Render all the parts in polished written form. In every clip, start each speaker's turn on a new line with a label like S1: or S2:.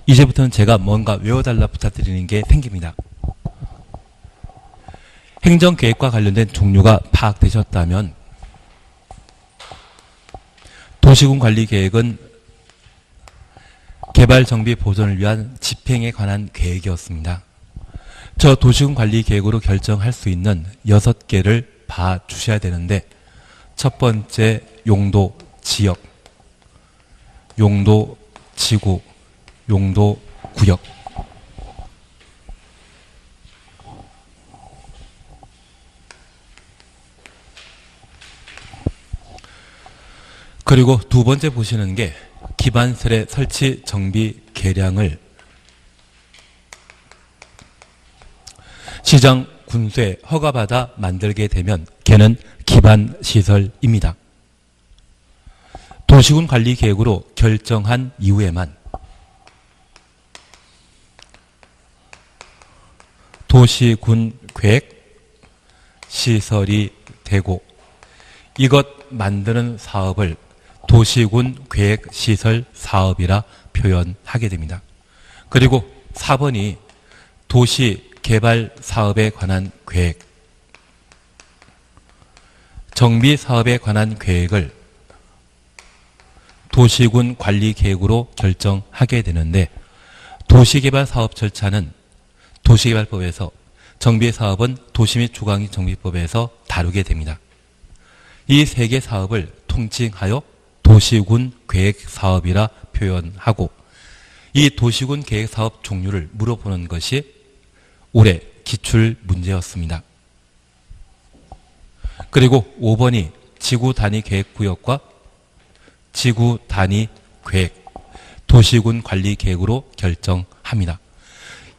S1: 이제부터는 제가 뭔가 외워달라 부탁드리는 게 생깁니다. 행정계획과 관련된 종류가 파악되셨다면 도시군관리계획은 개발정비 보존을 위한 집행에 관한 계획이었습니다. 저 도시군관리계획으로 결정할 수 있는 6개를 봐주셔야 되는데, 첫 번째 용도 지역, 용도 지구, 용도 구역. 그리고 두 번째 보시는 게 기반설의 설치 정비 계량을 시장 군수에 허가받아 만들게 되면 걔는 기반시설입니다. 도시군 관리 계획으로 결정한 이후에만 도시군 계획 시설이 되고, 이것 만드는 사업을 도시군 계획 시설 사업이라 표현하게 됩니다. 그리고 4번이 도시 개발 사업에 관한 계획, 정비 사업에 관한 계획을 도시군 관리 계획으로 결정하게 되는데, 도시개발 사업 절차는 도시개발법에서, 정비 사업은 도시 및 주거환경 정비법에서 다루게 됩니다. 이 세 개 사업을 통칭하여 도시군 계획 사업이라 표현하고, 이 도시군 계획 사업 종류를 물어보는 것이 올해 기출 문제였습니다. 그리고 5번이 지구 단위 계획 구역과 지구 단위 계획, 도시군 관리 계획으로 결정합니다.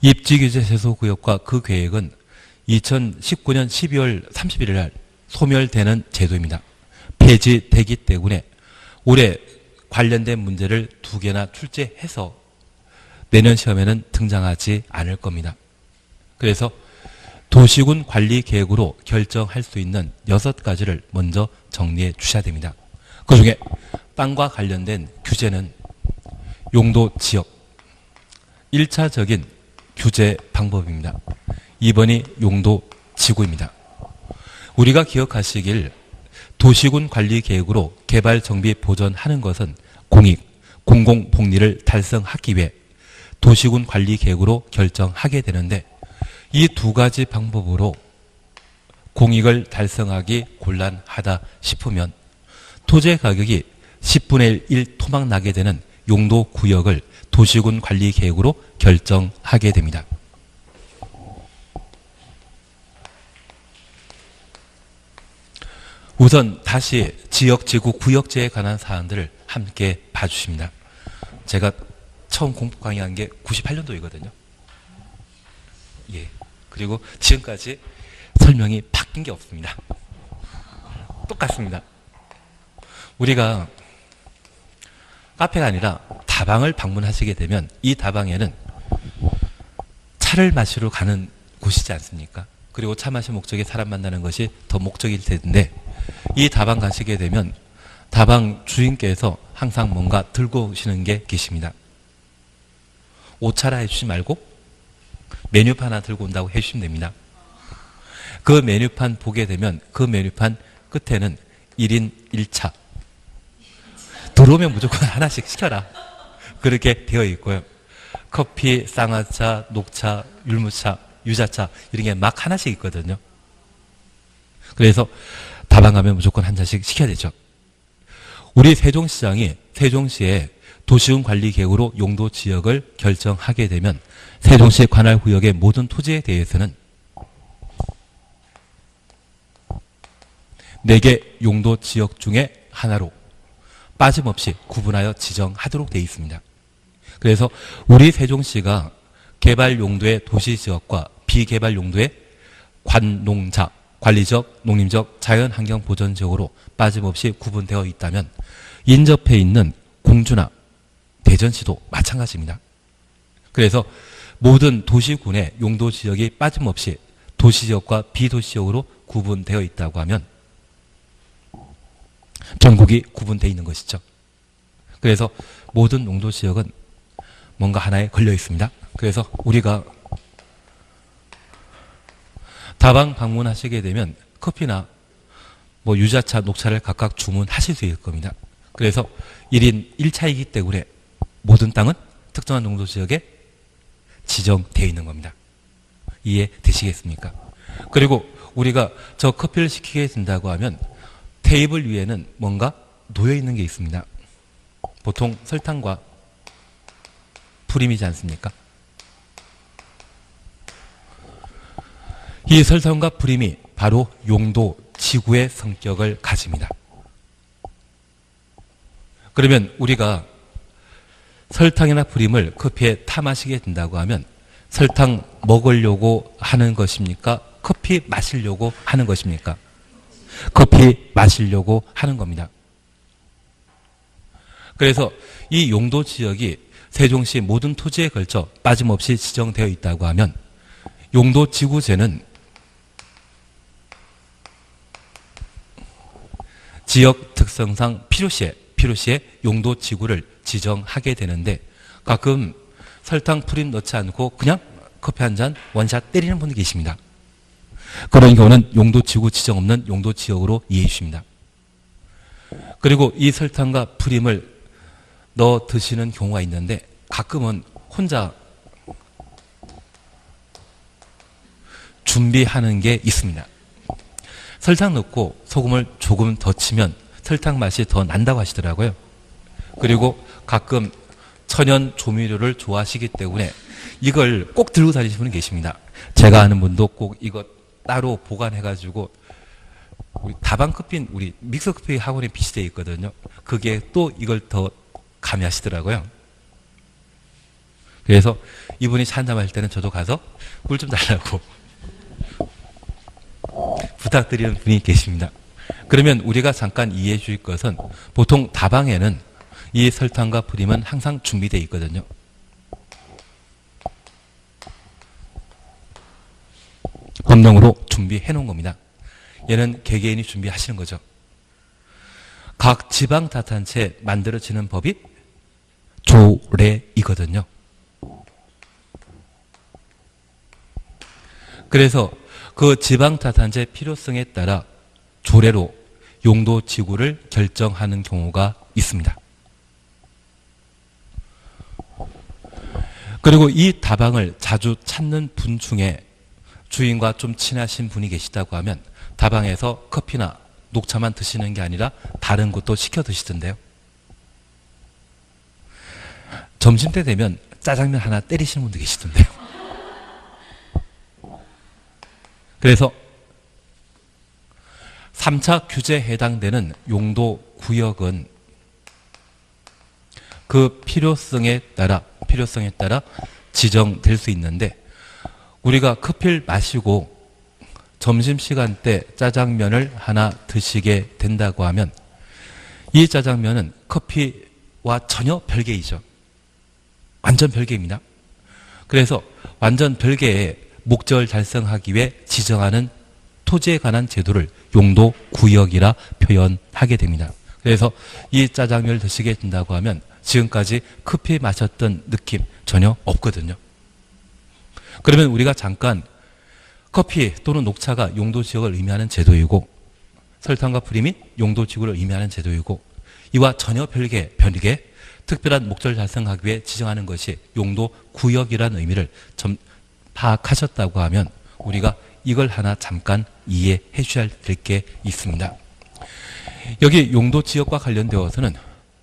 S1: 입지규제 제소구역과 그 계획은 2019년 12월 31일 날 소멸되는 제도입니다. 폐지되기 때문에 올해 관련된 문제를 2개나 출제해서 내년 시험에는 등장하지 않을 겁니다. 그래서 도시군 관리 계획으로 결정할 수 있는 6가지를 먼저 정리해 주셔야 됩니다. 그 중에 땅과 관련된 규제는 용도 지역, 1차적인 규제 방법입니다. 2번이 용도 지구입니다. 우리가 기억하시길 도시군 관리 계획으로 개발 정비 보존하는 것은 공익, 공공복리를 달성하기 위해 도시군 관리 계획으로 결정하게 되는데, 이 2가지 방법으로 공익을 달성하기 곤란하다 싶으면 토지의 가격이 10분의 1 토막 나게 되는 용도 구역을 도시군 관리 계획으로 결정하게 됩니다. 우선 다시 지역, 지구, 구역제에 관한 사안들을 함께 봐주십니다. 제가 처음 공부 강의한 게 98년도이거든요. 예. 그리고 지금까지 설명이 바뀐 게 없습니다. 똑같습니다. 우리가 카페가 아니라 다방을 방문하시게 되면 이 다방에는 차를 마시러 가는 곳이지 않습니까? 그리고 차 마실 목적에 사람 만나는 것이 더 목적일 텐데, 이 다방 가시게 되면 다방 주인께서 항상 뭔가 들고 오시는 게 계십니다. 오차라 해주지 말고 메뉴판 하나 들고 온다고 해주시면 됩니다. 그 메뉴판 보게 되면 그 메뉴판 끝에는 1인 1차. 들어오면 무조건 하나씩 시켜라. 그렇게 되어 있고요. 커피, 쌍화차, 녹차, 율무차, 유자차 이런 게 막 하나씩 있거든요. 그래서 다방 가면 무조건 한 잔씩 시켜야 되죠. 우리 세종시장이 세종시에 도시군 관리 계획으로 용도 지역을 결정하게 되면 세종시 관할 구역의 모든 토지에 대해서는 4개 용도 지역 중에 하나로 빠짐없이 구분하여 지정하도록 되어 있습니다. 그래서 우리 세종시가 개발 용도의 도시지역과 비개발 용도의 관농자, 관리적, 농림적, 자연환경 보전지역으로 빠짐없이 구분되어 있다면 인접해 있는 공주나 대전시도 마찬가지입니다. 그래서 모든 도시군의 용도지역이 빠짐없이 도시지역과 비도시지역으로 구분되어 있다고 하면 전국이 구분되어 있는 것이죠. 그래서 모든 용도 지역은 뭔가 하나에 걸려 있습니다. 그래서 우리가 다방 방문하시게 되면 커피나 뭐 유자차, 녹차를 각각 주문하실 수 있을 겁니다. 그래서 1인 1차이기 때문에 모든 땅은 특정한 용도 지역에 지정되어 있는 겁니다. 이해되시겠습니까? 그리고 우리가 저 커피를 시키게 된다고 하면 테이블 위에는 뭔가 놓여 있는 게 있습니다. 보통 설탕과 프림이지 않습니까? 이 설탕과 프림이 바로 용도 지구의 성격을 가집니다. 그러면 우리가 설탕이나 프림을 커피에 타 마시게 된다고 하면 설탕 먹으려고 하는 것입니까? 커피 마시려고 하는 것입니까? 커피 마시려고 하는 겁니다. 그래서 이 용도 지역이 세종시 모든 토지에 걸쳐 빠짐없이 지정되어 있다고 하면 용도 지구제는 지역 특성상 필요시에 용도 지구를 지정하게 되는데 가끔 설탕 프림 넣지 않고 그냥 커피 한 잔 원샷 때리는 분이 계십니다. 그런 경우는 용도 지구 지정 없는 용도 지역으로 이해해 주십니다. 그리고 이 설탕과 프림을 넣어 드시는 경우가 있는데 가끔은 혼자 준비하는 게 있습니다. 설탕 넣고 소금을 조금 더 치면 설탕 맛이 더 난다고 하시더라고요. 그리고 가끔 천연 조미료를 좋아하시기 때문에 이걸 꼭 들고 다니시는 분이 계십니다. 제가 아는 분도 꼭 이거 따로 보관해가지고 우리 다방커피, 우리 믹서커피 학원에 비치되어 있거든요. 그게 또 이걸 더 가미하시더라고요. 그래서 이분이 차 한잔 마실 때는 저도 가서 꿀 좀 달라고 부탁드리는 분이 계십니다. 그러면 우리가 잠깐 이해해 주실 것은 보통 다방에는 이 설탕과 프림은 항상 준비되어 있거든요. 검정으로 준비해 놓은 겁니다. 얘는 개개인이 준비하시는 거죠. 각 지방자치단체 만들어지는 법이 조례이거든요. 그래서 그 지방자치단체 필요성에 따라 조례로 용도 지구를 결정하는 경우가 있습니다. 그리고 이 다방을 자주 찾는 분 중에 주인과 좀 친하신 분이 계시다고 하면 다방에서 커피나 녹차만 드시는 게 아니라 다른 것도 시켜 드시던데요. 점심때 되면 짜장면 하나 때리시는 분도 계시던데요. 그래서 3차 규제에 해당되는 용도 구역은 그 필요성에 따라 지정될 수 있는데 우리가 커피를 마시고 점심시간 때 짜장면을 하나 드시게 된다고 하면 이 짜장면은 커피와 전혀 별개이죠. 완전 별개입니다. 그래서 완전 별개의 목적을 달성하기 위해 지정하는 토지에 관한 제도를 용도 구역이라 표현하게 됩니다. 그래서 이 짜장면을 드시게 된다고 하면 지금까지 커피 마셨던 느낌 전혀 없거든요. 그러면 우리가 잠깐 커피 또는 녹차가 용도 지역을 의미하는 제도이고 설탕과 프림이 용도 지구를 의미하는 제도이고 이와 전혀 별개 특별한 목적을 달성하기 위해 지정하는 것이 용도 구역이라는 의미를 파악하셨다고 하면 우리가 이걸 하나 잠깐 이해해 주셔야 될 게 있습니다. 여기 용도 지역과 관련되어서는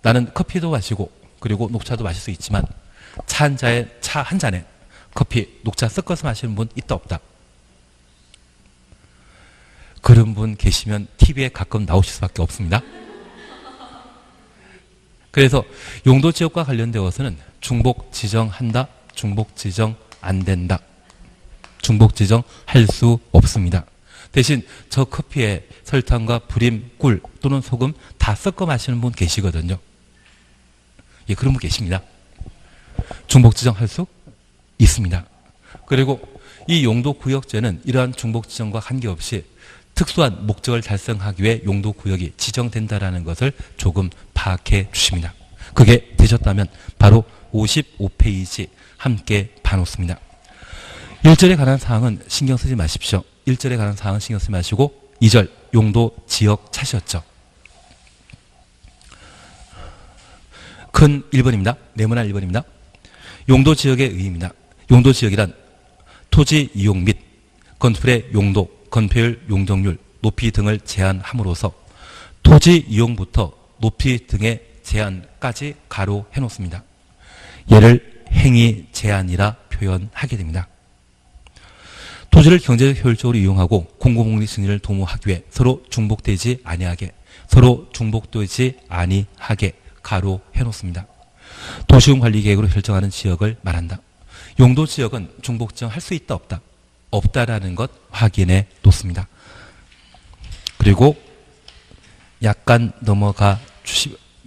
S1: 나는 커피도 마시고 그리고 녹차도 마실 수 있지만 차 한 잔에 커피, 녹차 섞어서 마시는 분 있다 없다? 그런 분 계시면 TV에 가끔 나오실 수밖에 없습니다. 그래서 용도 지역과 관련되어서는 중복 지정한다, 중복 지정 안 된다. 중복 지정할 수 없습니다. 대신 저 커피에 설탕과 프림, 꿀 또는 소금 다 섞어 마시는 분 계시거든요. 예, 그런 분 계십니다. 중복 지정할 수 있습니다. 그리고 이 용도 구역제는 이러한 중복 지정과 관계없이 특수한 목적을 달성하기 위해 용도 구역이 지정된다라는 것을 조금 파악해 주십니다. 그게 되셨다면 바로 55페이지 함께 봐놓습니다. 1절에 관한 사항은 신경 쓰지 마십시오. 1절에 관한 사항은 신경 쓰지 마시고 2절 용도 지역 찾으셨죠. 큰 1번입니다. 네모난 1번입니다. 용도 지역의 의의입니다. 용도 지역이란 토지 이용 및 건물의 용도, 건폐율, 용적률, 높이 등을 제한함으로써 토지 이용부터 높이 등의 제한까지 가로 해놓습니다. 얘를 행위 제한이라 표현하게 됩니다. 토지를 경제적 효율적으로 이용하고 공공복리 승리를 도모하기 위해 서로 중복되지 아니하게 가로 해놓습니다. 도시군 관리 계획으로 결정하는 지역을 말한다. 용도 지역은 중복 지정할 수 있다 없다? 없다라는 것 확인해 놓습니다. 그리고 약간 넘어가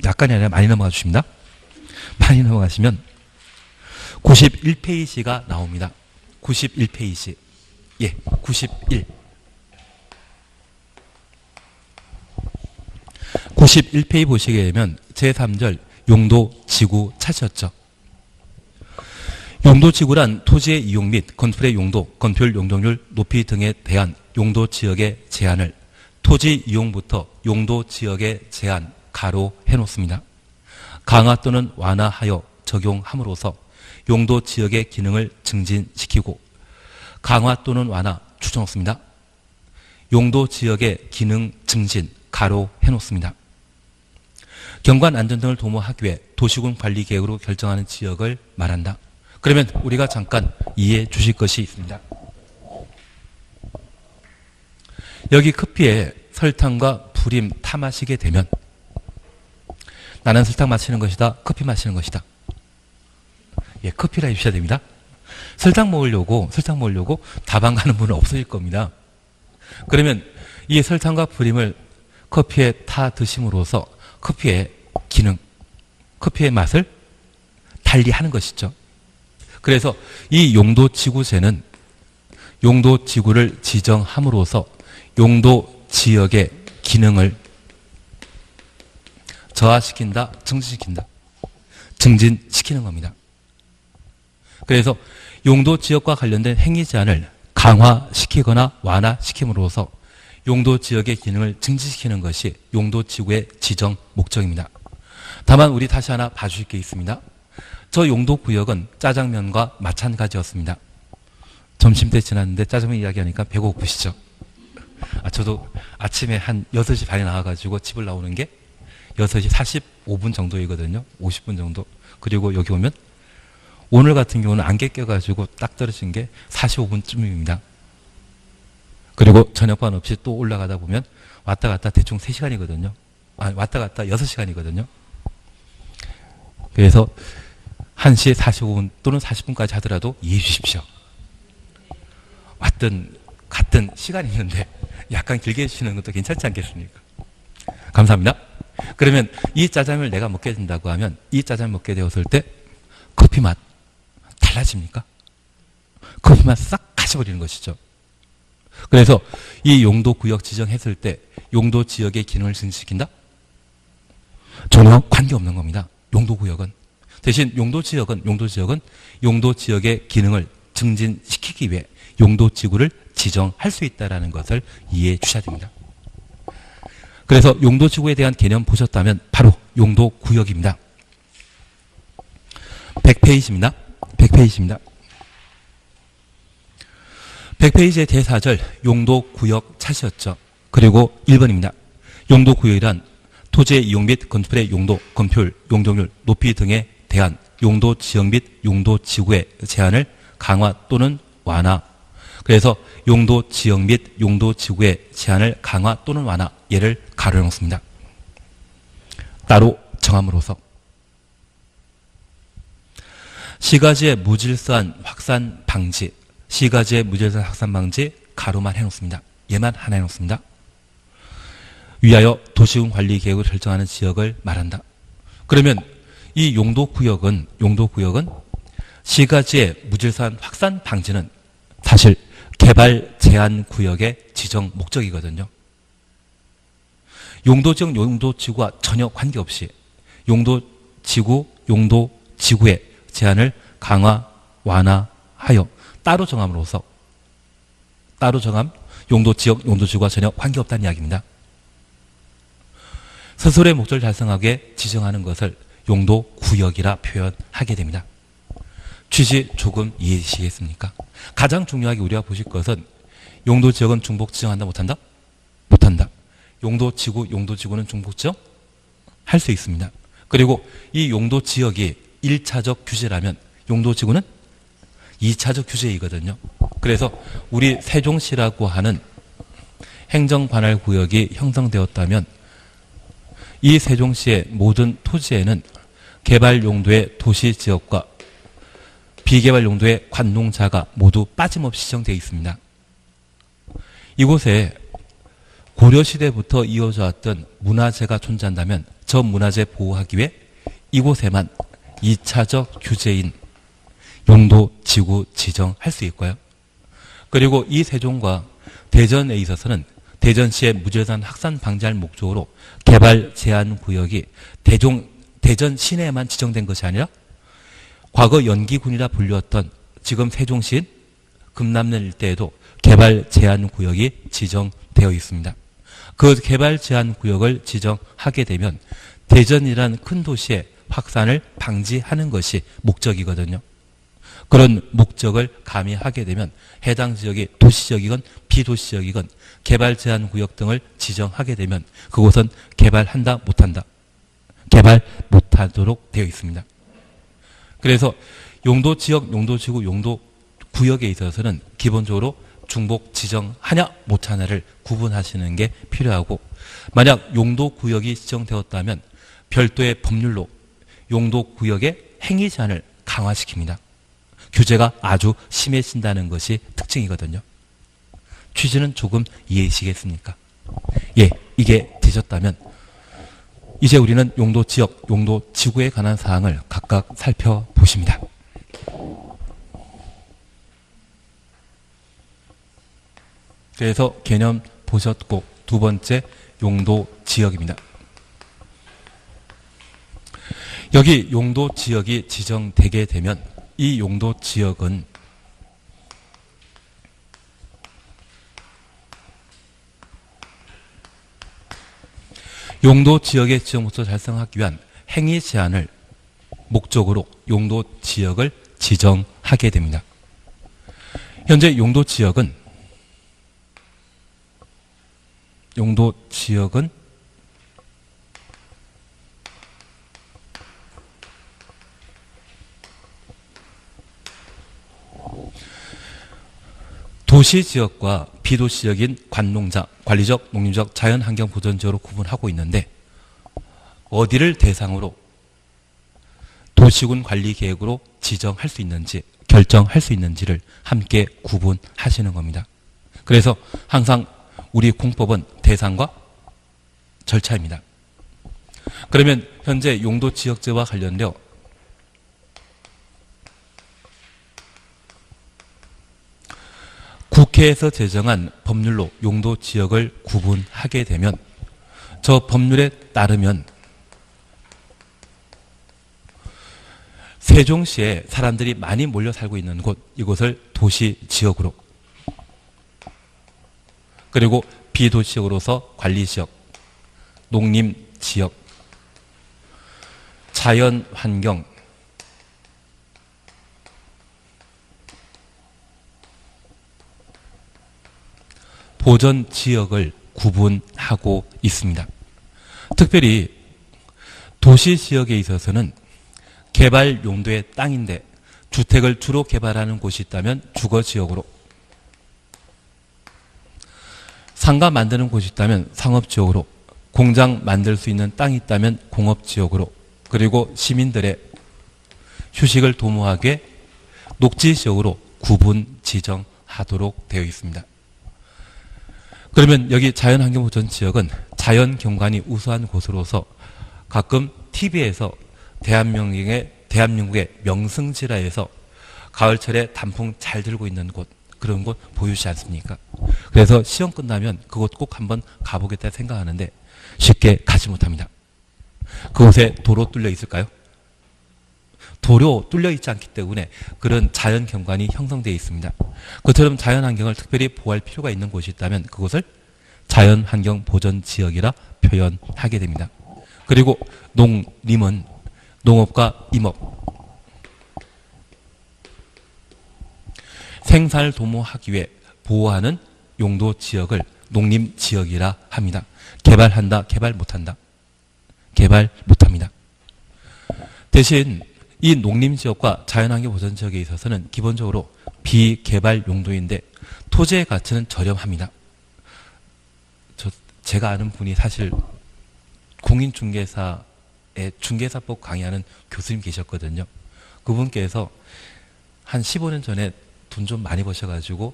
S1: 약간이 아니라 많이 넘어가 주십니다. 많이 넘어가시면 91페이지가 나옵니다. 91페이지. 예, 91. 91페이지 보시게 되면 제3절 용도 지구 찾으셨죠. 용도 지구란 토지의 이용 및 건물의 용도, 건폐율, 용적률, 높이 등에 대한 용도 지역의 제한을 토지 이용부터 용도 지역의 제한 가로 해놓습니다. 강화 또는 완화하여 적용함으로써 용도 지역의 기능을 증진시키고 강화 또는 완화 추정없습니다. 용도 지역의 기능 증진 가로 해놓습니다. 경관 안전 등을 도모하기 위해 도시군 관리 계획으로 결정하는 지역을 말한다. 그러면 우리가 잠깐 이해해 주실 것이 있습니다. 여기 커피에 설탕과 불임 타 마시게 되면 나는 설탕 마시는 것이다, 커피 마시는 것이다. 예, 커피라 입셔야 됩니다. 설탕 먹으려고 다방 가는 분은 없으실 겁니다. 그러면 이 설탕과 불임을 커피에 타 드심으로써 커피의 기능, 커피의 맛을 달리하는 것이죠. 그래서 이 용도 지구제는 용도 지구를 지정함으로써 용도 지역의 기능을 저하시킨다, 증진시키는 겁니다. 그래서 용도 지역과 관련된 행위 제한을 강화시키거나 완화시킴으로써 용도 지역의 기능을 증진시키는 것이 용도 지구의 지정 목적입니다. 다만 우리 다시 하나 봐주실 게 있습니다. 저 용도 구역은 짜장면과 마찬가지였습니다. 점심때 지났는데 짜장면 이야기하니까 배가 고프시죠? 저도 아침에 한 6시 반에 나와가지고 집을 나오는 게 6시 45분 정도이거든요. 50분 정도. 그리고 여기 오면 오늘 같은 경우는 안개 껴가지고 딱 떨어진 게 45분쯤입니다. 그리고 저녁반 없이 또 올라가다 보면 왔다 갔다 대충 3시간이거든요. 왔다 갔다 6시간이거든요. 그래서 1시 45분 또는 40분까지 하더라도 이해해 주십시오. 왔든 갔든 시간이 있는데 약간 길게 해주시는 것도 괜찮지 않겠습니까? 감사합니다. 그러면 이 짜장면을 내가 먹게 된다고 하면 이 짜장면 먹게 되었을 때 커피 맛 달라집니까? 커피 맛 싹 가셔버리는 것이죠. 그래서 이 용도 구역 지정했을 때 용도 지역의 기능을 증진시킨다? 전혀 관계없는 겁니다. 용도 구역은. 대신 용도 지역은 용도 지역의 기능을 증진시키기 위해 용도 지구를 지정할 수 있다는 것을 이해해 주셔야 됩니다. 그래서 용도 지구에 대한 개념 보셨다면 바로 용도 구역입니다. 100페이지입니다. 100페이지입니다. 100페이지의 제4절 용도 구역 찾으셨죠. 그리고 1번입니다. 용도 구역이란 토지의 이용 및 건물의 용도, 건폐율, 용적률, 높이 등에 대한 용도 지역 및 용도 지구의 제한을 강화 또는 완화. 그래서 용도 지역 및 용도 지구의 제한을 강화 또는 완화, 얘를 가로해 놓습니다. 따로 정함으로써 시가지의 무질서한 확산 방지, 시가지의 무질서한 확산 방지 가로만 해놓습니다. 얘만 하나 해놓습니다. 위하여 도시군 관리 계획을 결정하는 지역을 말한다. 그러면 이 용도 구역은 시가지의 무질서한 확산 방지는 사실 개발 제한 구역의 지정 목적이거든요. 용도 지역, 용도 지구와 전혀 관계없이 용도 지구, 용도 지구의 제한을 강화, 완화하여 따로 정함으로써 따로 정함, 용도 지역, 용도 지구와 전혀 관계없다는 이야기입니다. 스스로의 목적을 달성하게 지정하는 것을 용도 구역이라 표현하게 됩니다. 취지 조금 이해하시겠습니까? 가장 중요하게 우리가 보실 것은 용도 지역은 중복 지정한다 못한다? 못한다. 용도 지구, 용도 지구는 중복 지정? 할 수 있습니다. 그리고 이 용도 지역이 1차적 규제라면 용도 지구는 2차적 규제이거든요. 그래서 우리 세종시라고 하는 행정관할 구역이 형성되었다면 이 세종시의 모든 토지에는 개발 용도의 도시 지역과 비개발 용도의 관농자가 모두 빠짐없이 지정되어 있습니다. 이곳에 고려시대부터 이어져 왔던 문화재가 존재한다면 저 문화재 보호하기 위해 이곳에만 2차적 규제인 용도 지구 지정할 수 있고요. 그리고 이 세종과 대전에 있어서는 대전시의 무재산 확산 방지할 목적으로 개발 제한 구역이 대전 시내에만 지정된 것이 아니라 과거 연기군이라 불렸던 지금 세종시인 금남면 일대에도 개발 제한 구역이 지정되어 있습니다. 그 개발 제한 구역을 지정하게 되면 대전이란 큰 도시의 확산을 방지하는 것이 목적이거든요. 그런 목적을 가미하게 되면 해당 지역이 도시지역이건 비도시지역이건 개발 제한 구역 등을 지정하게 되면 그곳은 개발한다 못한다. 개발 못하도록 되어 있습니다. 그래서 용도 지역, 용도 지구, 용도 구역에 있어서는 기본적으로 중복 지정하냐 못하냐를 구분하시는 게 필요하고, 만약 용도 구역이 지정되었다면 별도의 법률로 용도 구역의 행위 제한을 강화시킵니다. 규제가 아주 심해진다는 것이 특징이거든요. 취지는 조금 이해하시겠습니까? 예, 이게 되셨다면 이제 우리는 용도 지역, 용도 지구에 관한 사항을 각각 살펴보십니다. 그래서 개념 보셨고, 두 번째 용도 지역입니다. 여기 용도 지역이 지정되게 되면 이 용도 지역은 용도 지역의 지정 목적을 달성하기 위한 행위 제한을 목적으로 용도 지역을 지정하게 됩니다. 현재 용도 지역은 도시지역과 비도시지역인 관농자, 관리적, 농림적, 자연환경보전지역으로 구분하고 있는데 어디를 대상으로 도시군 관리계획으로 지정할 수 있는지, 결정할 수 있는지를 함께 구분하시는 겁니다. 그래서 항상 우리 공법은 대상과 절차입니다. 그러면 현재 용도지역제와 관련되어 국회에서 제정한 법률로 용도지역을 구분하게 되면 저 법률에 따르면 세종시에 사람들이 많이 몰려 살고 있는 곳, 이곳을 도시지역으로, 그리고 비도시지역으로서 관리지역, 농림지역, 자연환경, 보전지역을 구분하고 있습니다. 특별히 도시지역에 있어서는 개발 용도의 땅인데 주택을 주로 개발하는 곳이 있다면 주거지역으로, 상가 만드는 곳이 있다면 상업지역으로, 공장 만들 수 있는 땅이 있다면 공업지역으로, 그리고 시민들의 휴식을 도모하기 위해 녹지지역으로 구분 지정하도록 되어 있습니다. 그러면 여기 자연환경보전지역은 자연경관이 우수한 곳으로서 가끔 TV에서 대한민국의 명승지라에서 가을철에 단풍 잘 들고 있는 곳, 그런 곳 보이지 않습니까? 그래서 시험 끝나면 그곳 꼭 한번 가보겠다 생각하는데 쉽게 가지 못합니다. 그곳에 도로 뚫려 있을까요? 도로 뚫려 있지 않기 때문에 그런 자연 경관이 형성되어 있습니다. 그처럼 자연 환경을 특별히 보호할 필요가 있는 곳이 있다면 그곳을 자연 환경 보전 지역이라 표현하게 됩니다. 그리고 농림은 농업과 임업, 생산을 도모하기 위해 보호하는 용도 지역을 농림 지역이라 합니다. 개발한다, 개발 못한다. 개발 못합니다. 대신 이 농림 지역과 자연환경 보전 지역에 있어서는 기본적으로 비개발 용도인데 토지의 가치는 저렴합니다. 제가 아는 분이 사실 공인중개사의 중개사법 강의하는 교수님 계셨거든요. 그분께서 한 15년 전에 돈 좀 많이 버셔가지고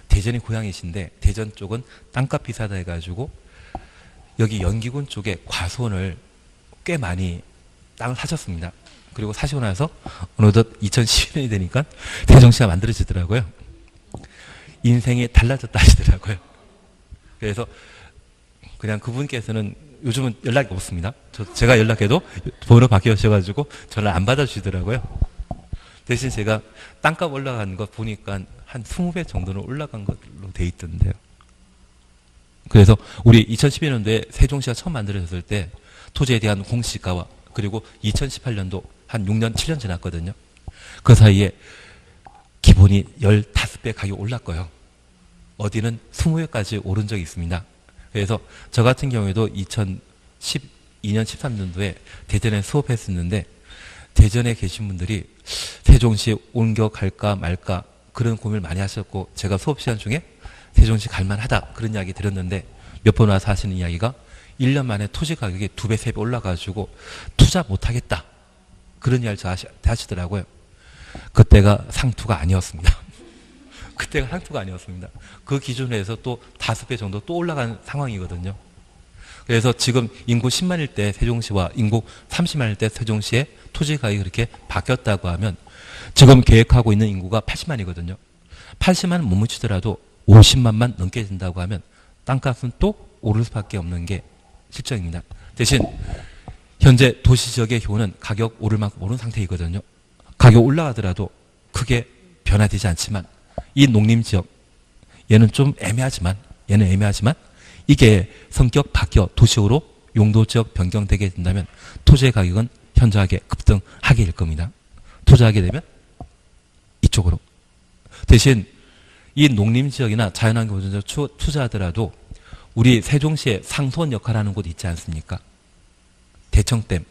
S1: 대전이 고향이신데 대전 쪽은 땅값 비싸다 해가지고 여기 연기군 쪽에 과수원을 꽤 많이 땅을 사셨습니다. 그리고 사시고 나서 어느덧 2012년이 되니까 세종시가 만들어지더라고요. 인생이 달라졌다 하시더라고요. 그래서 그냥 그분께서는 요즘은 연락이 없습니다. 제가 연락해도 번호 바뀌어셔가지고 전화를 안 받아주시더라고요. 대신 제가 땅값 올라간 거 보니까 한 20배 정도는 올라간 걸로 돼 있던데요. 그래서 우리 2012년도에 세종시가 처음 만들어졌을 때 토지에 대한 공시가와 그리고 2018년도 한 6년, 7년 지났거든요. 그 사이에 기본이 15배 가격이 올랐고요. 어디는 20배까지 오른 적이 있습니다. 그래서 저 같은 경우에도 2012년, 13년도에 대전에 수업했었는데 대전에 계신 분들이 세종시 옮겨 갈까 말까 그런 고민을 많이 하셨고 제가 수업 시간 중에 세종시 갈만하다 그런 이야기 들었는데 몇 번 와서 하시는 이야기가 1년 만에 토지 가격이 2배, 3배 올라가지고 투자 못하겠다 그런 이야기를 하시더라고요. 그때가 상투가 아니었습니다. 그때가 상투가 아니었습니다. 그 기준에서 또 5배 정도 또 올라간 상황이거든요. 그래서 지금 인구 10만일 때 세종시와 인구 30만일 때 세종시의 토지 가격이 그렇게 바뀌었다고 하면 지금 계획하고 있는 인구가 80만이거든요. 80만은 못 묻히더라도 50만만 넘게 된다고 하면 땅값은 또 오를 수밖에 없는 게 실정입니다. 대신 현재 도시지역의 경우는 가격 오를 만큼 오른 상태이거든요. 가격 올라가더라도 크게 변화되지 않지만 이 농림지역 얘는 좀 애매하지만 이게 성격 바뀌어 도시로 용도지역 변경되게 된다면 토지의 가격은 현저하게 급등하게 될 겁니다. 투자하게 되면 이쪽으로. 대신 이 농림지역이나 자연환경 보전지역 투자하더라도 우리 세종시에 상수원 역할하는 곳 있지 않습니까? 대청댐.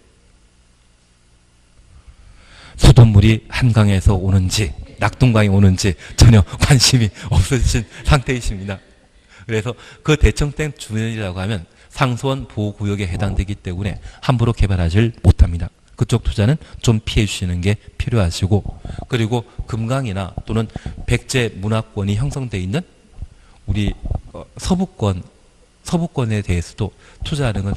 S1: 수돗물이 한강에서 오는지 낙동강이 오는지 전혀 관심이 없어진 상태이십니다. 그래서 그 대청댐 주변이라고 하면 상수원 보호구역에 해당되기 때문에 함부로 개발하지 못합니다. 그쪽 투자는 좀 피해 주시는 게 필요하시고 그리고 금강이나 또는 백제 문화권이 형성되어 있는 우리 서부권에 대해서도 투자하는 건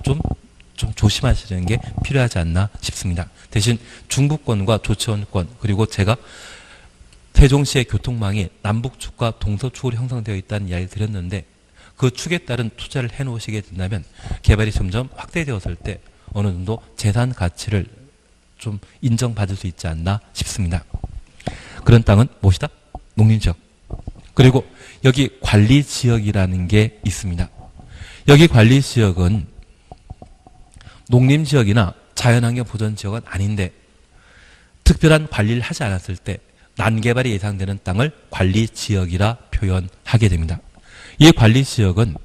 S1: 좀 조심하시는 게 필요하지 않나 싶습니다. 대신 중부권과 조치원권 그리고 제가 세종시의 교통망이 남북축과 동서축으로 형성되어 있다는 이야기를 드렸는데 그 축에 따른 투자를 해놓으시게 된다면 개발이 점점 확대되었을 때 어느 정도 재산 가치를 좀 인정받을 수 있지 않나 싶습니다. 그런 땅은 무엇이다? 농림지역. 그리고 여기 관리지역이라는 게 있습니다. 여기 관리지역은 농림지역이나 자연환경 보전지역은 아닌데 특별한 관리를 하지 않았을 때 난개발이 예상되는 땅을 관리지역이라 표현하게 됩니다. 이 관리지역은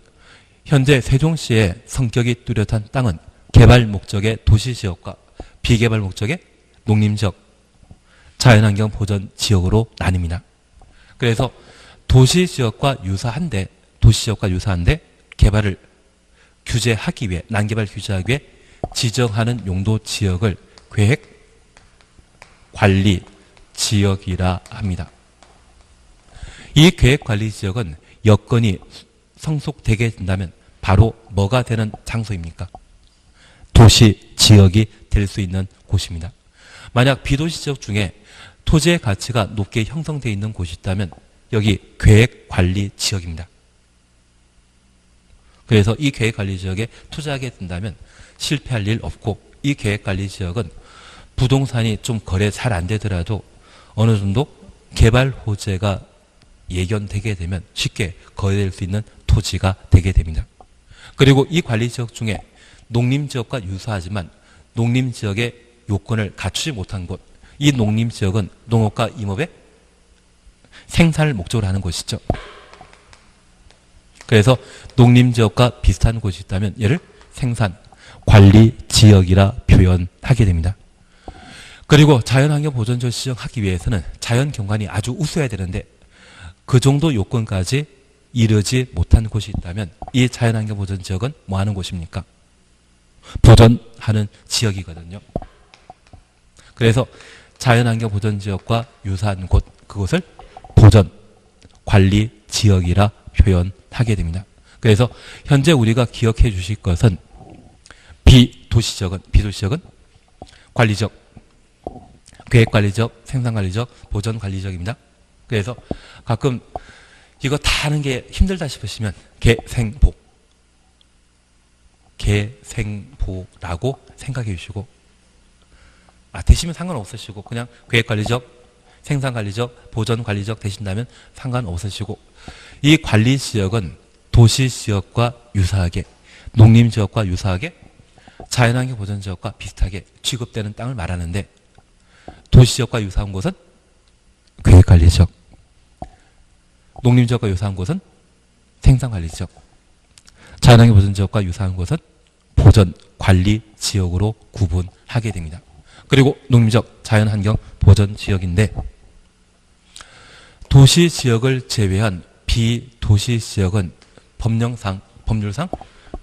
S1: 현재 세종시의 성격이 뚜렷한 땅은 개발 목적의 도시지역과 비개발 목적의 농림지역, 자연환경 보전지역으로 나뉩니다. 그래서 도시지역과 유사한데 개발을 규제하기 위해 난개발 규제하기 위해 지정하는 용도 지역을 계획 관리 지역이라 합니다. 이 계획 관리 지역은 여건이 성숙되게 된다면 바로 뭐가 되는 장소입니까? 도시 지역이 될 수 있는 곳입니다. 만약 비도시 지역 중에 토지의 가치가 높게 형성되어 있는 곳이 있다면 여기 계획 관리 지역입니다. 그래서 이 계획 관리 지역에 투자하게 된다면 실패할 일 없고 이 계획 관리 지역은 부동산이 좀 거래 잘 안 되더라도 어느 정도 개발 호재가 예견되게 되면 쉽게 거래될 수 있는 토지가 되게 됩니다. 그리고 이 관리지역 중에 농림지역과 유사하지만 농림지역의 요건을 갖추지 못한 곳, 이 농림지역은 농업과 임업의 생산을 목적으로 하는 곳이죠. 그래서 농림지역과 비슷한 곳이 있다면 얘를 생산, 관리 지역이라 표현하게 됩니다. 그리고 자연환경 보전지역 지정하기 위해서는 자연경관이 아주 우수해야 되는데 그 정도 요건까지 이르지 못한 곳이 있다면 이 자연환경 보전지역은 뭐 하는 곳입니까? 보전하는 지역이거든요. 그래서 자연환경 보전지역과 유사한 곳, 그것을 보전, 관리 지역이라 표현하게 됩니다. 그래서 현재 우리가 기억해 주실 것은 비도시지역은 관리지역, 계획관리지역, 생산관리지역, 보전관리지역입니다. 그래서 가끔 이거 다 하는 게 힘들다 싶으시면 계생보라고 생각해 주시고 되시면 상관없으시고 그냥 계획관리지역, 생산관리지역, 보전관리지역 되신다면 상관없으시고 이 관리지역은 도시지역과 유사하게 농림지역과 유사하게 자연환경 보전지역과 비슷하게 취급되는 땅을 말하는데 도시지역과 유사한 곳은 계획관리지역, 농림지역과 유사한 곳은 생산관리지역, 자연환경 보전지역과 유사한 곳은 보전관리지역으로 구분하게 됩니다. 그리고 농림지역, 자연환경 보전지역인데 도시지역을 제외한 비도시지역은 법률상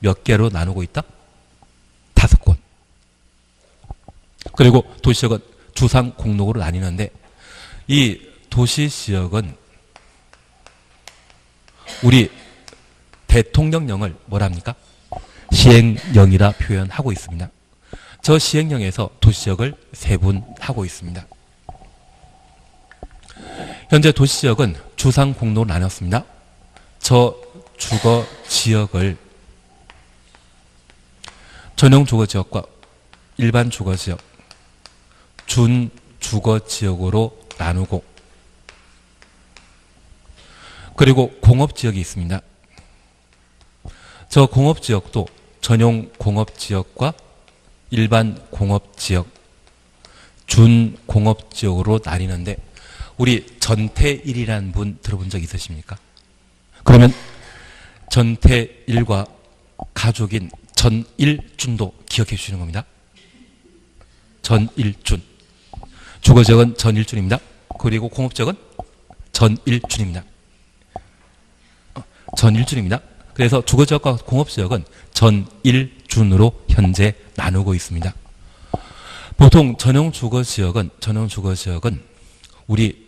S1: 몇 개로 나누고 있다? 5곳. 그리고 도시지역은 주상 공록으로 나뉘는데 이 도시지역은 우리 대통령령을 뭐랍니까? 시행령이라 표현하고 있습니다. 저 시행령에서 도시지역을 세분하고 있습니다. 현재 도시지역은 주상 공록으로 나눴습니다. 저 주거지역을 전용 주거지역과 일반 주거지역, 준주거지역으로 나누고 그리고 공업지역이 있습니다. 저 공업지역도 전용 공업지역과 일반 공업지역, 준공업지역으로 나뉘는데 우리 전태일이라는 분 들어본 적 있으십니까? 그러면 전태일과 가족인 전일준도 기억해 주시는 겁니다. 전일준. 주거지역은 전일준입니다. 그리고 공업지역은 전일준입니다. 전일준입니다. 그래서 주거지역과 공업지역은 전일준으로 현재 나누고 있습니다. 보통 전용 주거지역은 우리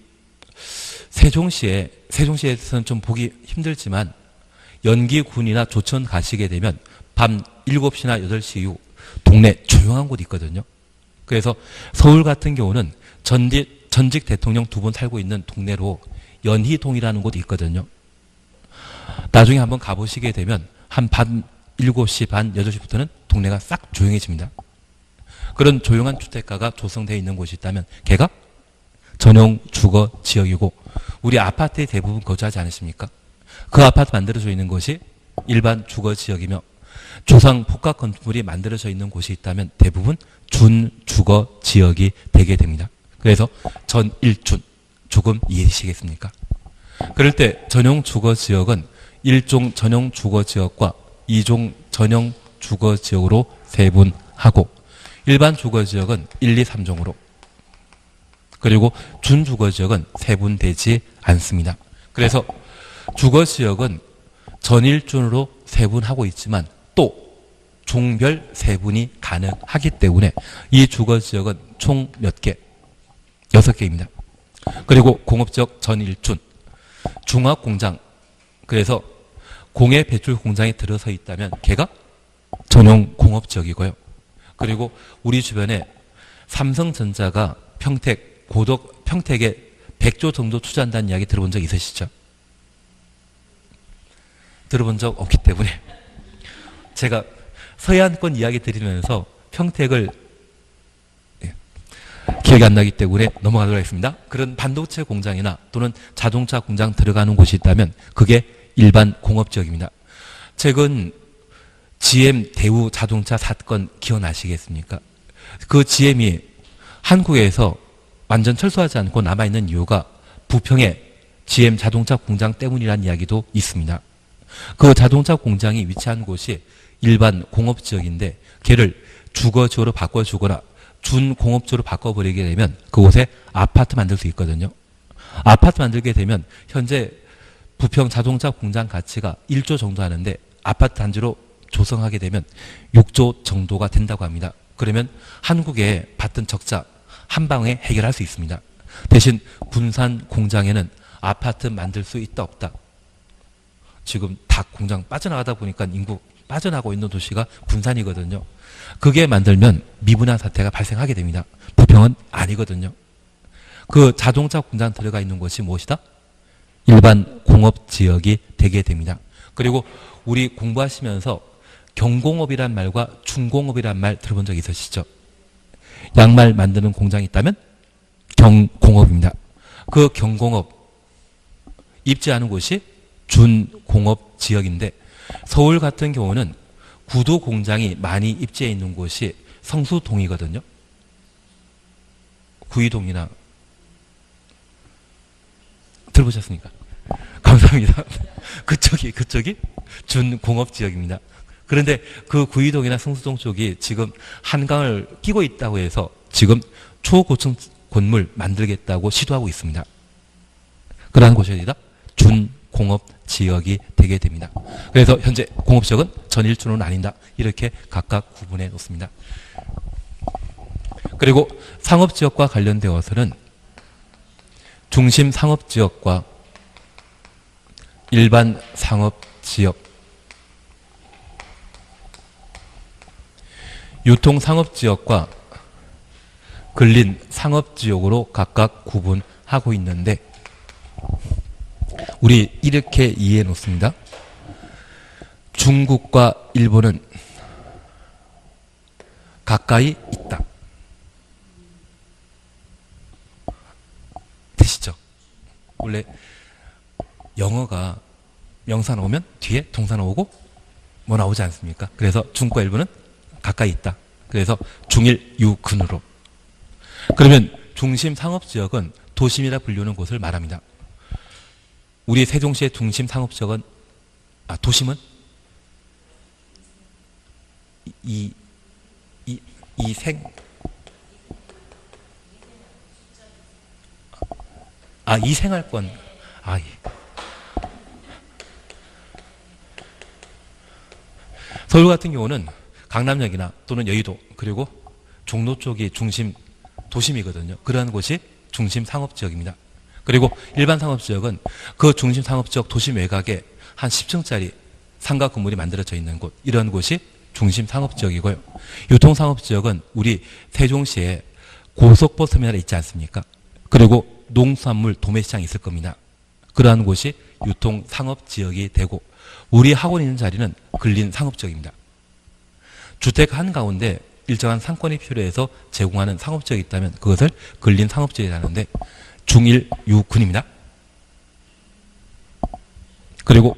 S1: 세종시에서는 좀 보기 힘들지만 연기군이나 조천 가시게 되면 밤 7시나 8시 이후 동네 조용한 곳 있거든요. 그래서 서울 같은 경우는 전직 대통령 2분 살고 있는 동네로 연희동이라는 곳이 있거든요. 나중에 한번 가보시게 되면 한 밤 7시 반, 8시부터는 동네가 싹 조용해집니다. 그런 조용한 주택가가 조성되어 있는 곳이 있다면 걔가 전용 주거 지역이고 우리 아파트에 대부분 거주하지 않으십니까? 그 아파트 만들어져 있는 곳이 일반 주거 지역이며 조상 복합 건물이 만들어져 있는 곳이 있다면 대부분 준주거 지역이 되게 됩니다. 그래서 전일준 조금 이해되시겠습니까? 그럴 때 전용 주거 지역은 1종 전용 주거 지역과 2종 전용 주거 지역으로 세분하고 일반 주거 지역은 1, 2, 3종으로 그리고 준주거 지역은 세분되지 않습니다. 그래서 주거 지역은 전일준으로 세분하고 있지만 또 종별 세분이 가능하기 때문에 이 주거 지역은 총 몇 개? 6개입니다. 그리고 공업지역 전일준, 중화공장, 그래서 공해 배출 공장에 들어서 있다면 걔가 전용 공업지역이고요. 그리고 우리 주변에 삼성전자가 평택에 100조 정도 투자한다는 이야기 들어본 적 있으시죠? 들어본 적 없기 때문에 제가 서해안권 이야기 드리면서 평택을 기억이 안 나기 때문에 넘어가도록 하겠습니다. 그런 반도체 공장이나 또는 자동차 공장 들어가는 곳이 있다면 그게 일반 공업지역입니다. 최근 GM 대우 자동차 사건 기억나시겠습니까? 그 GM이 한국에서 완전 철수하지 않고 남아있는 이유가 부평의 GM 자동차 공장 때문이라는 이야기도 있습니다. 그 자동차 공장이 위치한 곳이 일반 공업지역인데 걔를 주거지역으로 바꿔주거나 준공업지역으로 바꿔버리게 되면 그곳에 아파트 만들 수 있거든요. 아파트 만들게 되면 현재 부평 자동차 공장 가치가 1조 정도 하는데 아파트 단지로 조성하게 되면 6조 정도가 된다고 합니다. 그러면 한국에 받던 적자 한 방에 해결할 수 있습니다. 대신 군산 공장에는 아파트 만들 수 있다 없다. 지금 다 공장 빠져나가다 보니까 인구 빠져나가고 있는 도시가 군산이거든요. 그게 만들면 미분양 사태가 발생하게 됩니다. 부평은 아니거든요. 그 자동차 공장 들어가 있는 곳이 무엇이다? 일반 공업지역이 되게 됩니다. 그리고 우리 공부하시면서 경공업이란 말과 중공업이란 말 들어본 적 있으시죠? 양말 만드는 공장이 있다면 경공업입니다. 그 경공업 입지하는 곳이 준공업 지역인데 서울 같은 경우는 구두 공장이 많이 입지해 있는 곳이 성수동이거든요. 구이동이나 들어보셨습니까? 감사합니다. 그쪽이 준공업 지역입니다. 그런데 그 구이동이나 성수동 쪽이 지금 한강을 끼고 있다고 해서 지금 초고층 건물 만들겠다고 시도하고 있습니다. 그러한 곳이 어디다? 준공업 지역이 되게 됩니다. 그래서 현재 공업지역은 전일주는 아니다. 이렇게 각각 구분해 놓습니다. 그리고 상업지역과 관련되어서는 중심 상업지역과 일반 상업지역, 유통 상업지역과 근린 상업지역으로 각각 구분하고 있는데 우리 이렇게 이해해 놓습니다. 중국과 일본은 가까이 있다. 되시죠? 원래 영어가 명사 나오면 뒤에 동사 나오고 뭐 나오지 않습니까? 그래서 중국과 일본은 가까이 있다. 그래서 중일 유근으로. 그러면 중심 상업지역은 도심이라 불리는 곳을 말합니다. 우리 세종시의 중심 상업지역은 도심은 이생활권. 서울 같은 경우는 강남역이나 또는 여의도 그리고 종로 쪽이 중심 도심이거든요. 그러한 곳이 중심 상업지역입니다. 그리고 일반 상업지역은 그 중심 상업지역 도심 외곽에 한 10층짜리 상가 건물이 만들어져 있는 곳, 이런 곳이 중심 상업지역이고요. 유통 상업지역은 우리 세종시에 고속버스터미널이 있지 않습니까? 그리고 농수산물 도매시장이 있을 겁니다. 그러한 곳이 유통 상업지역이 되고 우리 학원이 있는 자리는 근린 상업지역입니다. 주택 한가운데 일정한 상권이 필요해서 제공하는 상업지역이 있다면 그것을 근린 상업지역이라는데 중일 유근입니다. 그리고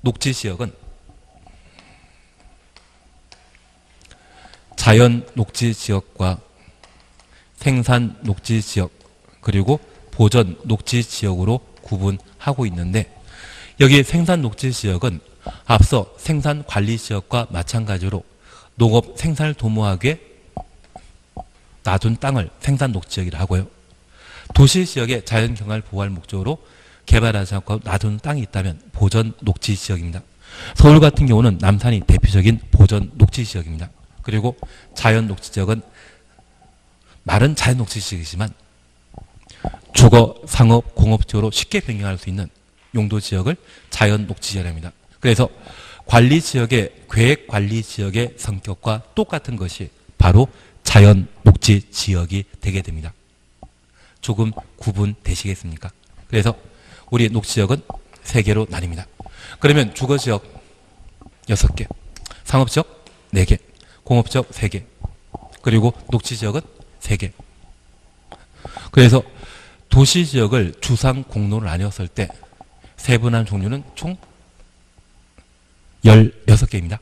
S1: 녹지지역은 자연 녹지지역과 생산 녹지지역 그리고 보전 녹지지역으로 구분하고 있는데 여기 생산 녹지지역은 앞서 생산관리지역과 마찬가지로 농업 생산을 도모하기 위해 놔둔 땅을 생산 녹지역이라 하고요. 도시지역의 자연경관을 보호할 목적으로 개발하지 않고 놔둔 땅이 있다면 보전 녹지지역입니다. 서울 같은 경우는 남산이 대표적인 보전 녹지지역입니다. 그리고 자연 녹지지역은 말은 자연 녹지지역이지만 주거, 상업, 공업지역으로 쉽게 변경할 수 있는 용도지역을 자연 녹지지역입니다. 그래서 관리지역의 계획관리지역의 성격과 똑같은 것이 바로 자연 녹지지역이 되게 됩니다. 조금 구분되시겠습니까? 그래서 우리 녹지지역은 3개로 나뉩니다. 그러면 주거지역 6개, 상업지역 4개, 공업지역 3개, 그리고 녹지지역은 3개. 그래서 도시 지역을 주상 공로로 나뉘었을 때 세분화한 종류는 총 16개입니다.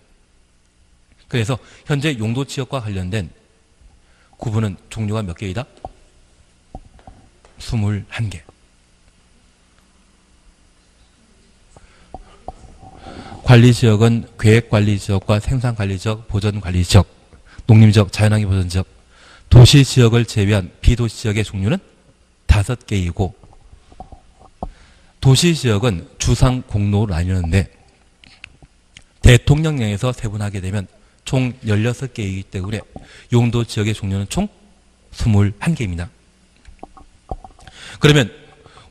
S1: 그래서 현재 용도 지역과 관련된 구분은 종류가 몇 개이다? 21개. 관리지역은 계획관리지역과 생산관리지역, 보전관리지역, 농림지역, 자연환경 보전지역, 도시지역을 제외한 비도시지역의 종류는 5개이고 도시지역은 주상 공로로 나뉘는데 대통령령에서 세분하게 되면 총 16개이기 때문에 용도지역의 종류는 총 21개입니다. 그러면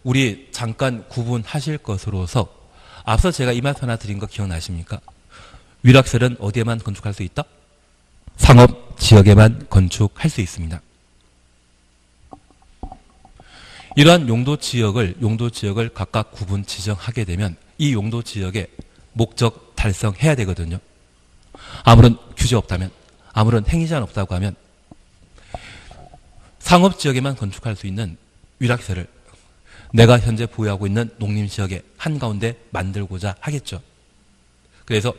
S1: 우리 잠깐 구분하실 것으로서 앞서 제가 이 말씀 하나 드린 거 기억나십니까? 위락설은 어디에만 건축할 수 있다? 상업지역에만 건축할 수 있습니다. 이러한 용도지역을 각각 구분 지정하게 되면 이 용도지역의 목적 달성해야 되거든요. 아무런 규제 없다면, 아무런 행위제한 없다고 하면 상업지역에만 건축할 수 있는 위락설을 내가 현재 보유하고 있는 농림지역의 한가운데 만들고자 하겠죠. 그래서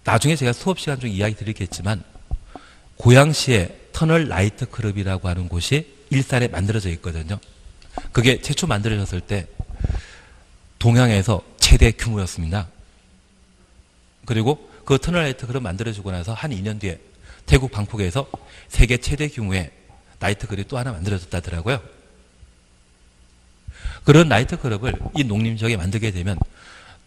S1: 나중에 제가 수업 시간 중에 이야기 드리겠지만 고양시에 터널 라이트 클럽이라고 하는 곳이 일산에 만들어져 있거든요. 그게 최초 만들어졌을 때 동양에서 최대 규모였습니다. 그리고 그 터널 라이트 클럽 만들어지고 나서 한 2년 뒤에 태국 방콕에서 세계 최대 규모의 나이트 클럽이 또 하나 만들어졌다더라고요. 그런 나이트 클럽을 이 농림지역에 만들게 되면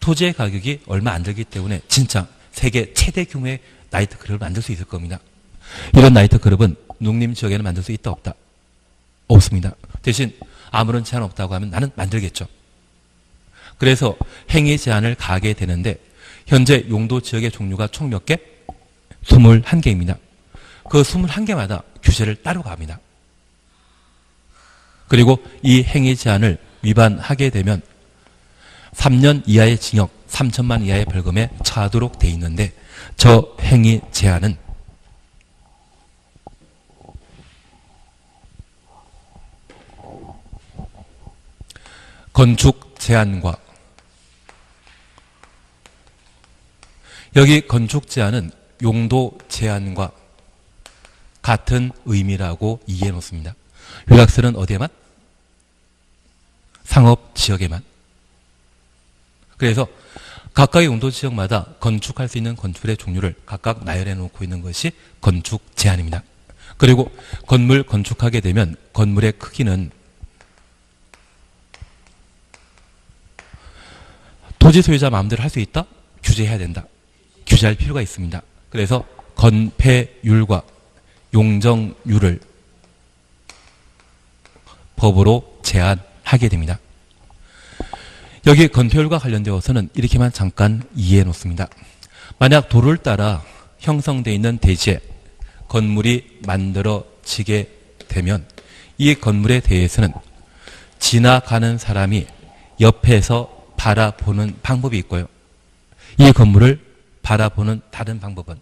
S1: 토지의 가격이 얼마 안 들기 때문에 진짜 세계 최대 규모의 나이트 클럽을 만들 수 있을 겁니다. 이런 나이트 클럽은 농림지역에는 만들 수 있다 없다? 없습니다. 대신 아무런 제한 없다고 하면 나는 만들겠죠. 그래서 행위 제한을 가하게 되는데 현재 용도지역의 종류가 총 몇 개? 21개입니다. 그 21개마다 규제를 따로 갑니다. 그리고 이 행위 제한을 위반하게 되면 3년 이하의 징역, 3천만 이하의 벌금에 처하도록 돼 있는데 저 행위 제한은 건축 제한과 여기 건축 제한은 용도 제한과 같은 의미라고 이해해 놓습니다. 위락설은 어디에만? 상업지역에만. 그래서 각각의 용도지역마다 건축할 수 있는 건축의 종류를 각각 나열해 놓고 있는 것이 건축 제한입니다. 그리고 건물 건축하게 되면 건물의 크기는 토지 소유자 마음대로 할 수 있다? 규제해야 된다. 규제할 필요가 있습니다. 그래서 건폐율과 용적률을 법으로 제한하게 됩니다. 여기 건폐율과 관련되어서는 이렇게만 잠깐 이해해 놓습니다. 만약 도로를 따라 형성되어 있는 대지에 건물이 만들어지게 되면 이 건물에 대해서는 지나가는 사람이 옆에서 바라보는 방법이 있고요. 이 건물을 바라보는 다른 방법은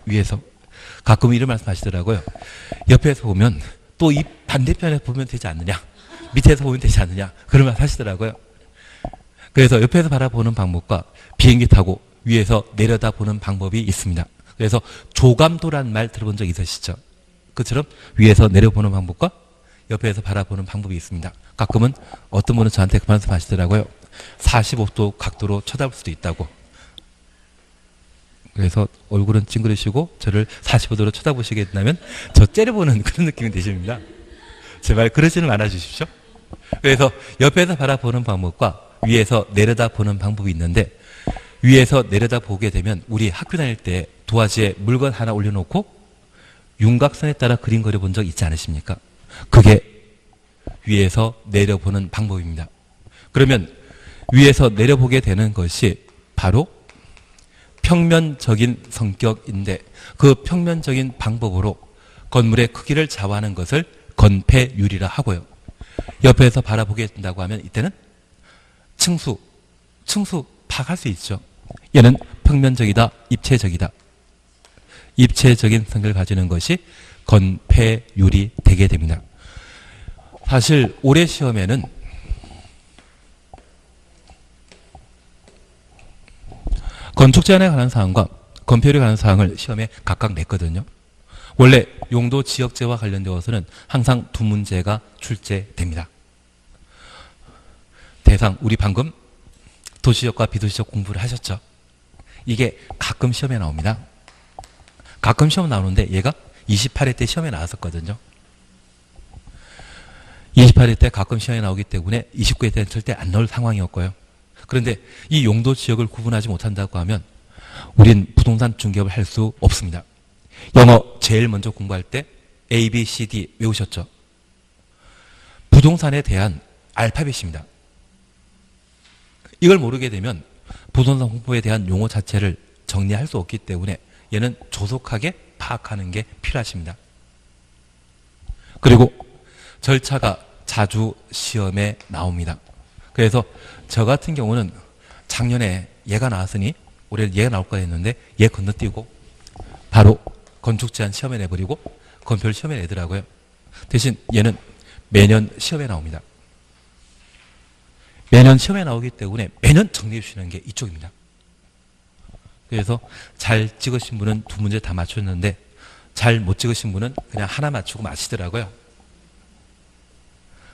S1: 위에서 가끔 이런 말씀하시더라고요. 옆에서 보면 또 이 반대편에 보면 되지 않느냐, 밑에서 보면 되지 않느냐 그런 말 하시더라고요. 그래서 옆에서 바라보는 방법과 비행기 타고 위에서 내려다보는 방법이 있습니다. 그래서 조감도란 말 들어본 적 있으시죠? 그처럼 위에서 내려보는 방법과 옆에서 바라보는 방법이 있습니다. 가끔은 어떤 분은 저한테 그 말씀 하시더라고요. 45도 각도로 쳐다볼 수도 있다고. 그래서 얼굴은 찡그리시고 저를 45도로 쳐다보시게 된다면 저 째려보는 그런 느낌이 되십니다. 제발 그러지는 말아주십시오. 그래서 옆에서 바라보는 방법과 위에서 내려다보는 방법이 있는데 위에서 내려다보게 되면 우리 학교 다닐 때 도화지에 물건 하나 올려놓고 윤곽선에 따라 그림 그려본 적 있지 않으십니까? 그게 위에서 내려보는 방법입니다. 그러면 위에서 내려보게 되는 것이 바로 평면적인 성격인데 그 평면적인 방법으로 건물의 크기를 좌우하는 것을 건폐율이라 하고요. 옆에서 바라보게 된다고 하면 이때는 층수 파악할 수 있죠. 얘는 평면적이다, 입체적이다. 입체적인 성격을 가지는 것이 건폐율이 되게 됩니다. 사실 올해 시험에는 건축 제한에 관한 사항과 건폐율에 관한 사항을 시험에 각각 냈거든요. 원래 용도 지역제와 관련되어서는 항상 두 문제가 출제됩니다. 대상, 우리 방금 도시지역과 비도시지역 공부를 하셨죠? 이게 가끔 시험에 나옵니다. 가끔 시험 나오는데 얘가 28회 때 시험에 나왔었거든요. 28회 때 가끔 시험에 나오기 때문에 29회 때는 절대 안 나올 상황이었고요. 그런데 이 용도 지역을 구분하지 못한다고 하면 우린 부동산 중개업을 할 수 없습니다. 영어 제일 먼저 공부할 때 A, B, C, D 외우셨죠? 부동산에 대한 알파벳입니다. 이걸 모르게 되면 부동산 홍보에 대한 용어 자체를 정리할 수 없기 때문에 얘는 조속하게 파악하는 게 필요하십니다. 그리고 절차가 자주 시험에 나옵니다. 그래서 저 같은 경우는 작년에 얘가 나왔으니 올해 얘가 나올 거야 했는데 얘 건너뛰고 바로 건축 제한 시험에 내버리고 건폐율 시험에 내더라고요. 대신 얘는 매년 시험에 나옵니다. 매년 시험에 나오기 때문에 매년 정리해 주시는 게 이쪽입니다. 그래서 잘 찍으신 분은 두 문제 다 맞췄는데 잘 못 찍으신 분은 그냥 하나 맞추고 마치더라고요.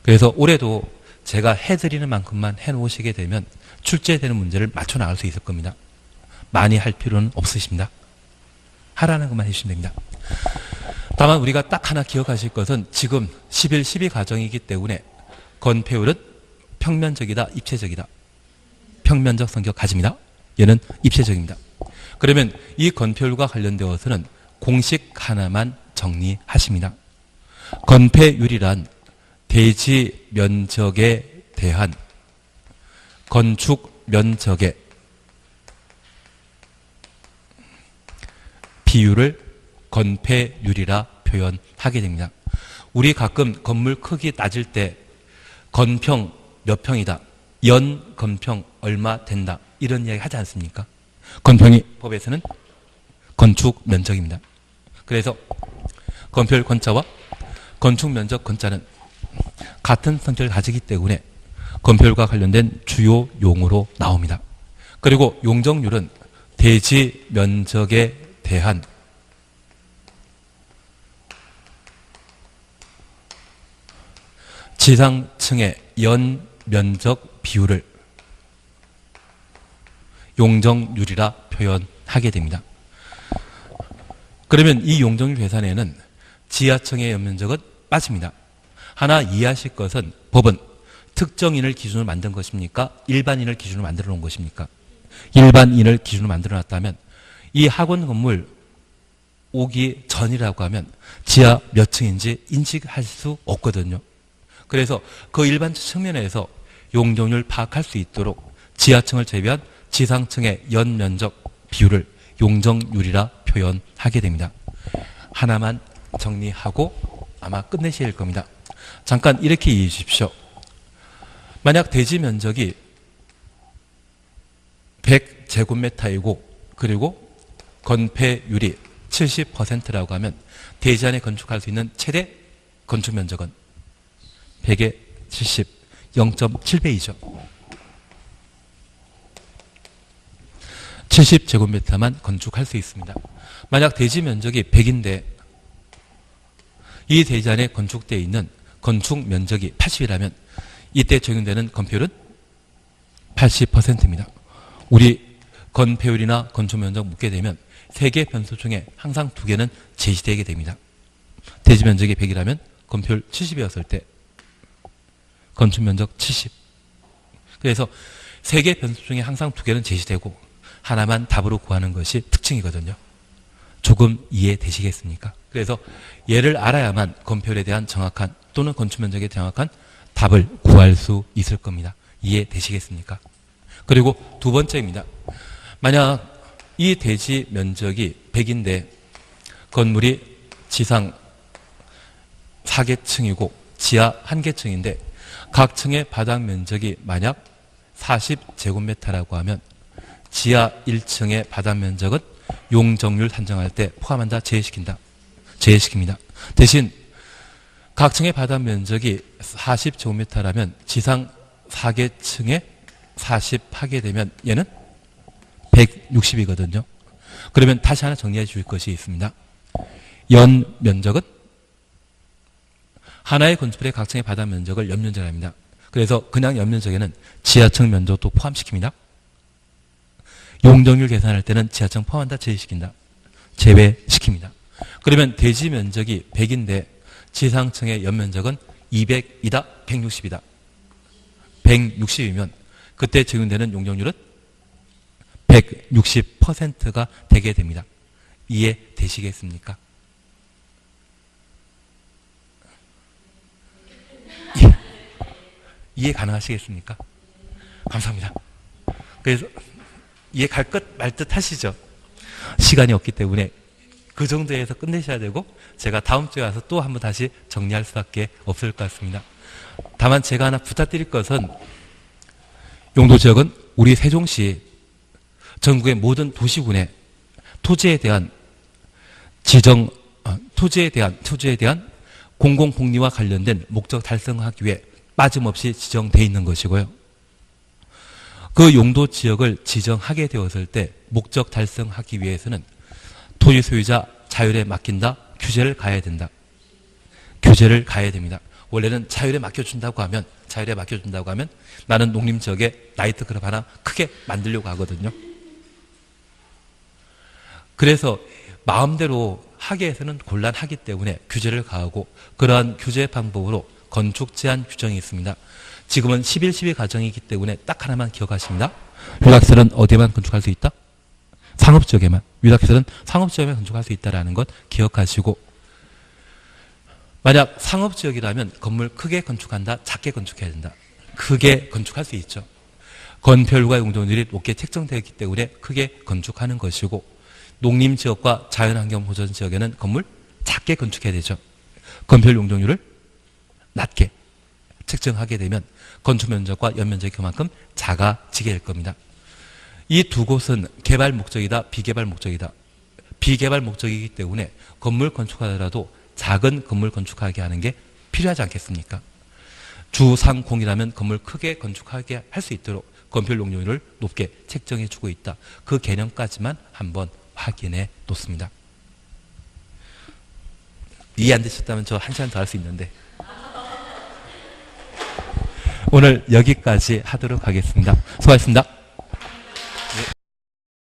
S1: 그래서 올해도 제가 해드리는 만큼만 해놓으시게 되면 출제되는 문제를 맞춰 나갈 수 있을 겁니다. 많이 할 필요는 없으십니다. 하라는 것만 해주시면 됩니다. 다만 우리가 딱 하나 기억하실 것은 지금 11, 12 과정이기 때문에 건폐율은 평면적이다, 입체적이다. 평면적 성격 가집니다. 얘는 입체적입니다. 그러면 이 건폐율과 관련되어서는 공식 하나만 정리하십니다. 건폐율이란 대지 면적에 대한 건축 면적의 비율을 건폐율이라 표현하게 됩니다. 우리 가끔 건물 크기 따질 때 건평 몇 평이다, 연 건평 얼마 된다 이런 이야기 하지 않습니까? 건평이 법에서는 건축 면적입니다. 그래서 건폐율 건자와 건축 면적 건자는 같은 성격을 가지기 때문에 건폐율과 관련된 주요 용어로 나옵니다. 그리고 용적률은 대지 면적에 대한 지상층의 연 면적 비율을 용적률이라 표현하게 됩니다. 그러면 이 용적률 계산에는 지하층의 연면적은 빠집니다. 하나 이해하실 것은 법은 특정인을 기준으로 만든 것입니까? 일반인을 기준으로 만들어 놓은 것입니까? 일반인을 기준으로 만들어 놨다면 이 학원 건물 오기 전이라고 하면 지하 몇 층인지 인식할 수 없거든요. 그래서 그 일반 측면에서 용적률 파악할 수 있도록 지하층을 제외한 지상층의 연면적 비율을 용적률이라 표현하게 됩니다. 하나만 정리하고 아마 끝내실 겁니다. 잠깐 이렇게 이해해 주십시오. 만약 대지 면적이 100제곱미터이고 그리고 건폐율이 70%라고 하면 대지 안에 건축할 수 있는 최대 건축 면적은 100에 70, 0.7배이죠. 70제곱미터만 건축할 수 있습니다. 만약 대지 면적이 100인데 이 대지 안에 건축되어 있는 건축 면적이 80이라면 이때 적용되는 건폐율은 80%입니다. 우리 건폐율이나 건축 면적 묻게 되면 세 개 변수 중에 항상 두 개는 제시되게 됩니다. 대지 면적이 100이라면 건폐율 70이었을 때 건축 면적 70. 그래서 세 개 변수 중에 항상 두 개는 제시되고 하나만 답으로 구하는 것이 특징이거든요. 조금 이해되시겠습니까? 그래서 얘를 알아야만 건폐율에 대한 정확한 또는 건축 면적에 정확한 답을 구할 수 있을 겁니다. 이해되시겠습니까? 그리고 두 번째입니다. 만약 이 대지 면적이 100인데 건물이 지상 4개층이고 지하 1개층인데 각 층의 바닥 면적이 만약 40제곱미터라고 하면 지하 1층의 바닥 면적은 용적률 산정할 때 포함한다, 제외시킨다. 제외시킵니다. 대신 각 층의 바닥 면적이 40제곱미터라면 지상 4개 층에 40 하게 되면 얘는 160이거든요. 그러면 다시 하나 정리해 줄 것이 있습니다. 연 면적은 하나의 건축물의 각 층의 바닥 면적을 연 면적이라고 합니다. 그래서 그냥 연 면적에는 지하층 면적도 포함시킵니다. 용적률 계산할 때는 지하층 포함한다, 제외시킨다. 제외시킵니다. 그러면 대지 면적이 100인데 지상층의 연면적은 200이다, 160이다. 160이면 그때 적용되는 용적률은 160%가 되게 됩니다. 이해되시겠습니까? 이해 가능하시겠습니까? 감사합니다. 그래서 이해 갈 것 말 듯 하시죠? 시간이 없기 때문에 그 정도에서 끝내셔야 되고 제가 다음 주에 와서 또 한번 다시 정리할 수밖에 없을 것 같습니다. 다만 제가 하나 부탁드릴 것은 용도지역은 우리 세종시 전국의 모든 도시군의 토지에 대한 토지에 대한 공공복리와 관련된 목적 달성하기 위해 빠짐없이 지정되어 있는 것이고요. 그 용도 지역을 지정하게 되었을 때 목적 달성하기 위해서는 토지 소유자 자율에 맡긴다, 규제를 가해야 된다. 규제를 가해야 됩니다. 원래는 자율에 맡겨준다고 하면 나는 농림지역에 나이트클럽 하나 크게 만들려고 하거든요. 그래서 마음대로 하기에서는 곤란하기 때문에 규제를 가하고 그러한 규제 방법으로 건축 제한 규정이 있습니다. 지금은 11.12 가정이기 때문에 딱 하나만 기억하십니다. 유락시설은 어디에만 건축할 수 있다? 상업지역에만. 유락시설은 상업지역에만 건축할 수 있다는 것 기억하시고, 만약 상업지역이라면 건물 크게 건축한다, 작게 건축해야 된다. 크게 건축할 수 있죠. 건폐율과 용적률이 높게 책정되어 있기 때문에 크게 건축하는 것이고, 농림지역과 자연환경보전지역에는 건물 작게 건축해야 되죠. 건폐율 용적률을 낮게 책정하게 되면 건축면적과 연면적이 그만큼 작아지게 될 겁니다. 이 두 곳은 개발 목적이다, 비개발 목적이다. 비개발 목적이기 때문에 건물 건축하더라도 작은 건물 건축하게 하는 게 필요하지 않겠습니까? 주상공이라면 건물 크게 건축하게 할 수 있도록 건폐율 용적률을 높게 책정해 주고 있다. 그 개념까지만 한번 확인해 놓습니다. 이해 안 되셨다면 저 한 시간 더 할 수 있는데 오늘 여기까지 하도록 하겠습니다. 수고하셨습니다.